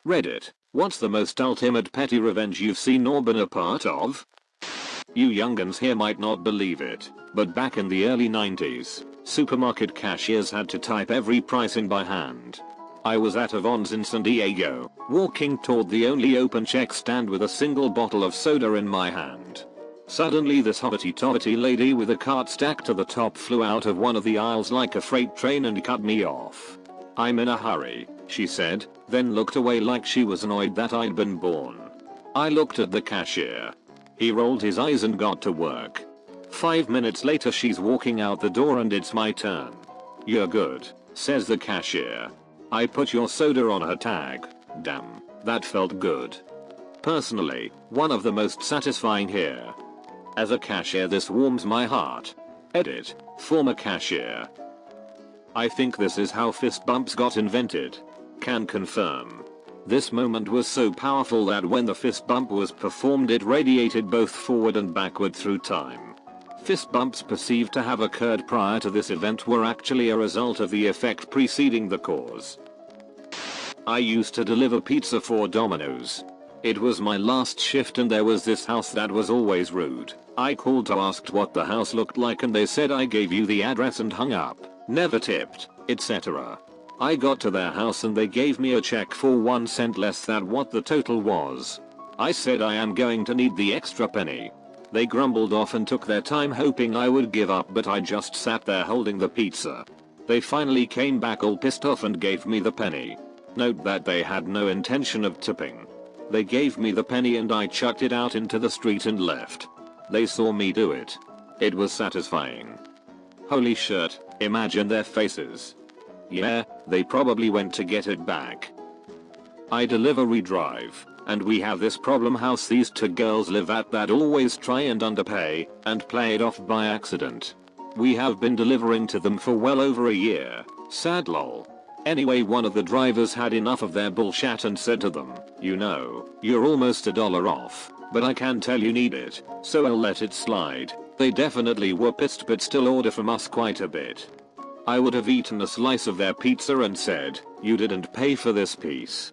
Reddit, what's the most ultimate petty revenge you've seen or been a part of? You youngins here might not believe it, but back in the early 90s, supermarket cashiers had to type every price in by hand. I was at a Vons in San Diego, walking toward the only open check stand with a single bottle of soda in my hand. Suddenly this hobbity-tobbity lady with a cart stacked to the top flew out of one of the aisles like a freight train and cut me off. "I'm in a hurry," she said, then looked away like she was annoyed that I'd been born. I looked at the cashier. He rolled his eyes and got to work. 5 minutes later she's walking out the door and it's my turn. "You're good," says the cashier. I put your soda on her tag. Damn, that felt good. Personally, one of the most satisfying here. As a cashier this warms my heart. Edit, former cashier. I think this is how fist bumps got invented. Can confirm. This moment was so powerful that when the fist bump was performed it radiated both forward and backward through time. Fist bumps perceived to have occurred prior to this event were actually a result of the effect preceding the cause. I used to deliver pizza for Domino's. It was my last shift and there was this house that was always rude. I called to ask what the house looked like and they said I gave you the address and hung up, never tipped, etc. I got to their house and they gave me a check for 1 cent less than what the total was. I said I am going to need the extra penny. They grumbled off and took their time hoping I would give up, but I just sat there holding the pizza. They finally came back all pissed off and gave me the penny. Note that they had no intention of tipping. They gave me the penny and I chucked it out into the street and left. They saw me do it. It was satisfying. Holy shit, imagine their faces. Yeah, they probably went to get it back. I delivery drive, and we have this problem house these two girls live at that always try and underpay, and play it off by accident. We have been delivering to them for well over a year, sad lol. Anyway, one of the drivers had enough of their bullshit and said to them, "You know, you're almost $1 off, but I can tell you need it, so I'll let it slide." They definitely were pissed but still order from us quite a bit. I would have eaten a slice of their pizza and said, "You didn't pay for this piece."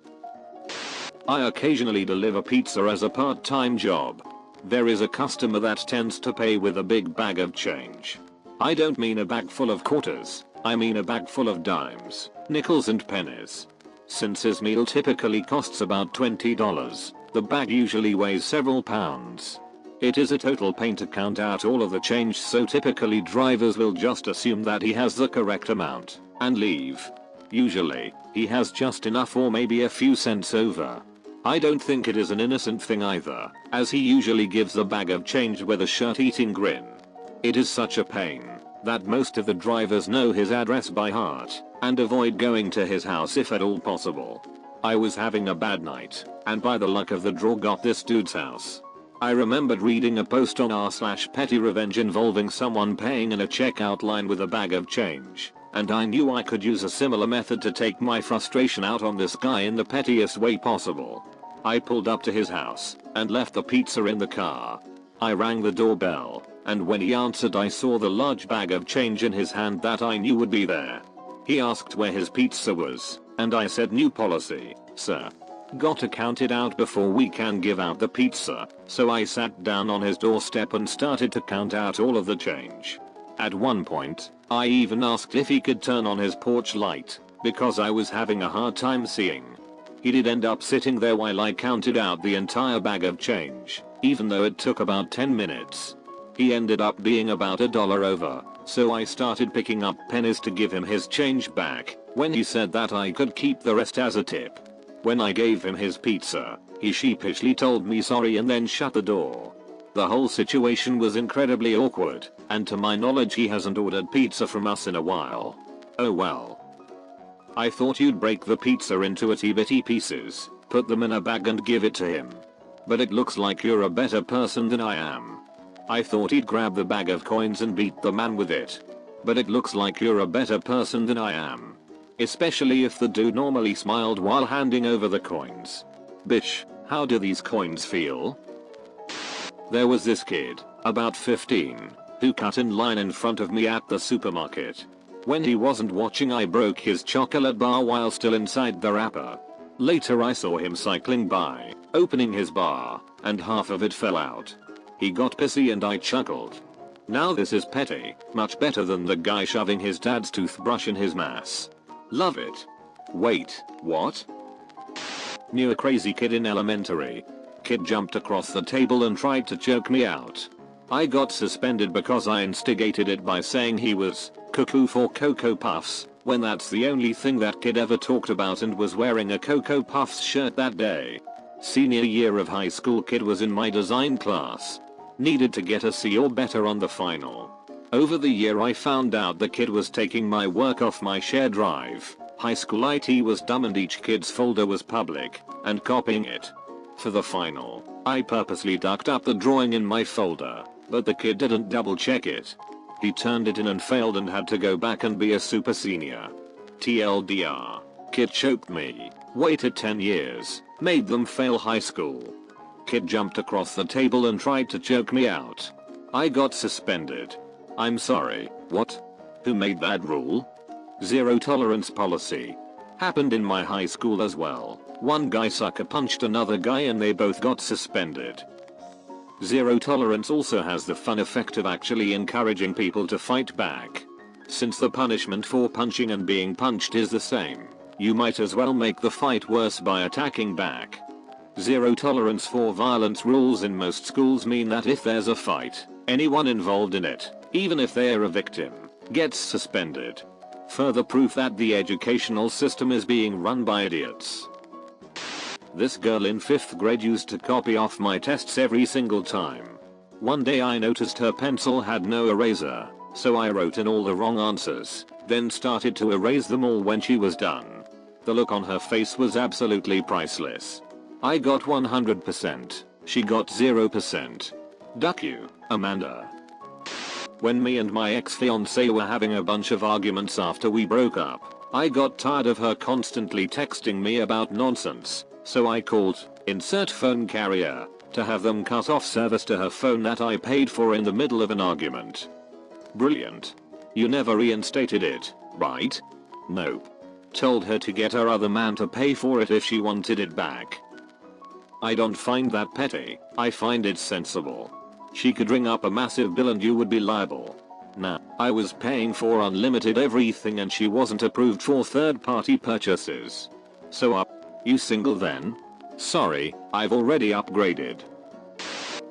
I occasionally deliver pizza as a part-time job. There is a customer that tends to pay with a big bag of change. I don't mean a bag full of quarters, I mean a bag full of dimes, nickels and pennies. Since his meal typically costs about $20, the bag usually weighs several pounds. It is a total pain to count out all of the change, so typically drivers will just assume that he has the correct amount and leave. Usually, he has just enough or maybe a few cents over. I don't think it is an innocent thing either, as he usually gives the bag of change with a shirt-eating grin. It is such a pain that most of the drivers know his address by heart and avoid going to his house if at all possible. I was having a bad night, and by the luck of the draw got this dude's house. I remembered reading a post on r/petty revenge involving someone paying in a checkout line with a bag of change, and I knew I could use a similar method to take my frustration out on this guy in the pettiest way possible. I pulled up to his house and left the pizza in the car. I rang the doorbell, and when he answered I saw the large bag of change in his hand that I knew would be there. He asked where his pizza was, and I said, "New policy, sir. Gotta count it out before we can give out the pizza," so I sat down on his doorstep and started to count out all of the change. At one point, I even asked if he could turn on his porch light, because I was having a hard time seeing. He did end up sitting there while I counted out the entire bag of change, even though it took about 10 minutes. He ended up being about $1 over, so I started picking up pennies to give him his change back, when he said that I could keep the rest as a tip. When I gave him his pizza, he sheepishly told me sorry and then shut the door. The whole situation was incredibly awkward, and to my knowledge he hasn't ordered pizza from us in a while. Oh well. I thought you'd break the pizza into itty-bitty pieces, put them in a bag and give it to him. But it looks like you're a better person than I am. I thought he'd grab the bag of coins and beat the man with it. But it looks like you're a better person than I am. Especially if the dude normally smiled while handing over the coins. Bitch, how do these coins feel? There was this kid, about 15, who cut in line in front of me at the supermarket. When he wasn't watching I broke his chocolate bar while still inside the wrapper. Later I saw him cycling by, opening his bar, and half of it fell out. He got pissy and I chuckled. Now this is petty, much better than the guy shoving his dad's toothbrush in his mass. Love it. Wait, what? Knew a crazy kid in elementary. Kid jumped across the table and tried to choke me out. I got suspended because I instigated it by saying he was cuckoo for Cocoa Puffs, when that's the only thing that kid ever talked about and was wearing a Cocoa Puffs shirt that day. Senior year of high school, kid was in my design class. Needed to get a C or better on the final. Over the year I found out the kid was taking my work off my shared drive. High school IT was dumb and each kid's folder was public, and copying it. For the final, I purposely ducked up the drawing in my folder, but the kid didn't double check it. He turned it in and failed and had to go back and be a super senior. TLDR. Kid choked me, waited 10 years, made them fail high school. Kid jumped across the table and tried to choke me out. I got suspended. I'm sorry, what? Who made that rule? Zero tolerance policy. Happened in my high school as well. One guy sucker punched another guy and they both got suspended. Zero tolerance also has the fun effect of actually encouraging people to fight back. Since the punishment for punching and being punched is the same, you might as well make the fight worse by attacking back. Zero tolerance for violence rules in most schools mean that if there's a fight, anyone involved in it, even if they're a victim, gets suspended. Further proof that the educational system is being run by idiots. This girl in 5th grade used to copy off my tests every single time. One day I noticed her pencil had no eraser, so I wrote in all the wrong answers, then started to erase them all when she was done. The look on her face was absolutely priceless. I got 100%, she got 0%. Duck you, Amanda. When me and my ex-fiancée were having a bunch of arguments after we broke up, I got tired of her constantly texting me about nonsense. So I called, insert phone carrier, to have them cut off service to her phone that I paid for in the middle of an argument. Brilliant. You never reinstated it, right? Nope. Told her to get her other man to pay for it if she wanted it back. I don't find that petty, I find it sensible. She could ring up a massive bill and you would be liable. Nah, I was paying for unlimited everything and she wasn't approved for third-party purchases. So you single then? Sorry, I've already upgraded.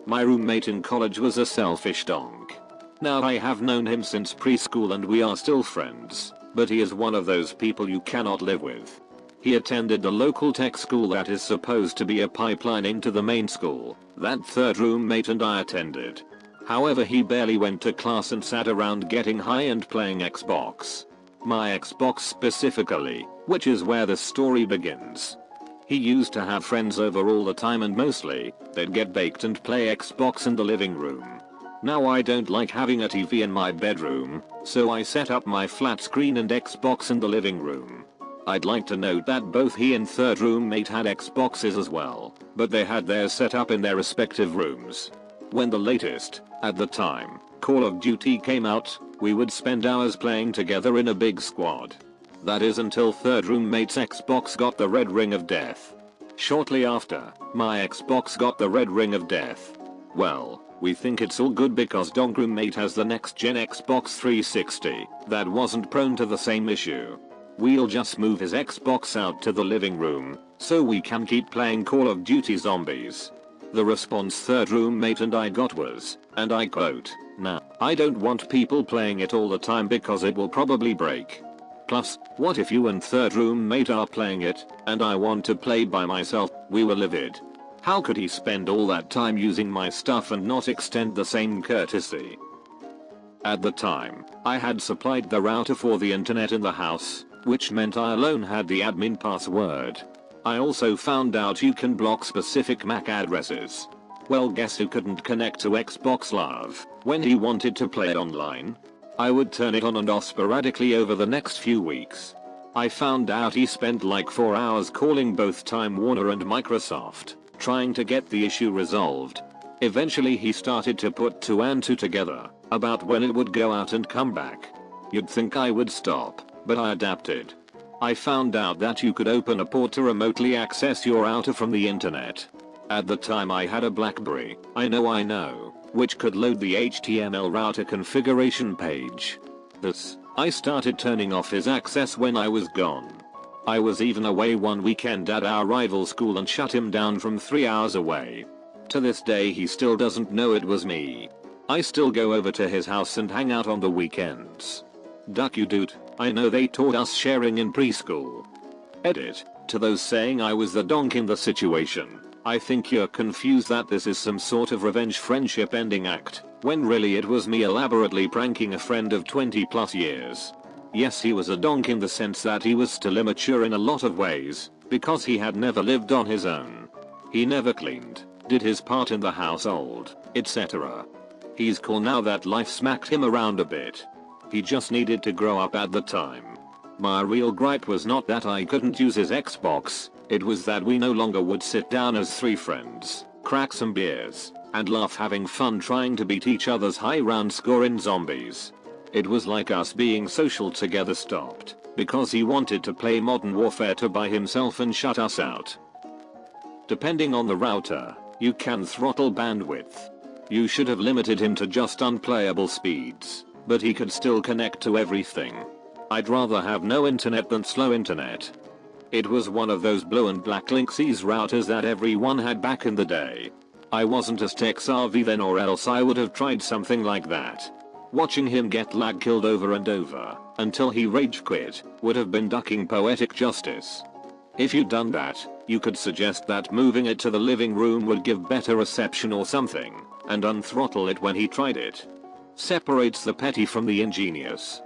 My roommate in college was a selfish donk. Now I have known him since preschool and we are still friends, but he is one of those people you cannot live with. He attended the local tech school that is supposed to be a pipeline into the main school, that third roommate and I attended. However, he barely went to class and sat around getting high and playing Xbox. My Xbox specifically, which is where the story begins. He used to have friends over all the time and mostly, they'd get baked and play Xbox in the living room. Now I don't like having a TV in my bedroom, so I set up my flat screen and Xbox in the living room. I'd like to note that both he and third roommate had Xboxes as well, but they had theirs set up in their respective rooms. When the latest, at the time, Call of Duty came out, we would spend hours playing together in a big squad. That is until third roommate's Xbox got the red ring of death. Shortly after, my Xbox got the red ring of death. Well, we think it's all good because donk roommate has the next gen Xbox 360 that wasn't prone to the same issue. We'll just move his Xbox out to the living room, so we can keep playing Call of Duty Zombies. The response third roommate and I got was, and I quote, "Nah, I don't want people playing it all the time because it will probably break. Plus, what if you and third roommate are playing it, and I want to play by myself?" We were livid. How could he spend all that time using my stuff and not extend the same courtesy? At the time, I had supplied the router for the internet in the house, which meant I alone had the admin password. I also found out you can block specific MAC addresses. Well, guess who couldn't connect to Xbox Live when he wanted to play online? I would turn it on and off sporadically over the next few weeks. I found out he spent like 4 hours calling both Time Warner and Microsoft, trying to get the issue resolved. Eventually he started to put 2 and 2 together, about when it would go out and come back. You'd think I would stop, but I adapted. I found out that you could open a port to remotely access your router from the internet. At the time I had a BlackBerry, I know, which could load the HTML router configuration page. Thus, I started turning off his access when I was gone. I was even away one weekend at our rival school and shut him down from 3 hours away. To this day he still doesn't know it was me. I still go over to his house and hang out on the weekends. Duck you dude, I know they taught us sharing in preschool. Edit, to those saying I was the donk in the situation. I think you're confused that this is some sort of revenge friendship ending act, when really it was me elaborately pranking a friend of 20 plus years. Yes, he was a donk in the sense that he was still immature in a lot of ways, because he had never lived on his own. He never cleaned, did his part in the household, etc. He's cool now that life smacked him around a bit. He just needed to grow up at the time. My real gripe was not that I couldn't use his Xbox, it was that we no longer would sit down as 3 friends, crack some beers, and laugh having fun trying to beat each other's high round score in zombies. It was like us being social together stopped, because he wanted to play Modern Warfare 2 by himself and shut us out. Depending on the router, you can throttle bandwidth. You should have limited him to just unplayable speeds, but he could still connect to everything. I'd rather have no internet than slow internet. It was one of those blue and black Linksys routers that everyone had back in the day. I wasn't as tech savvy then, or else I would have tried something like that. Watching him get lag killed over and over, until he rage quit, would have been ducking poetic justice. If you'd done that, you could suggest that moving it to the living room would give better reception or something, and unthrottle it when he tried it. Separates the petty from the ingenious.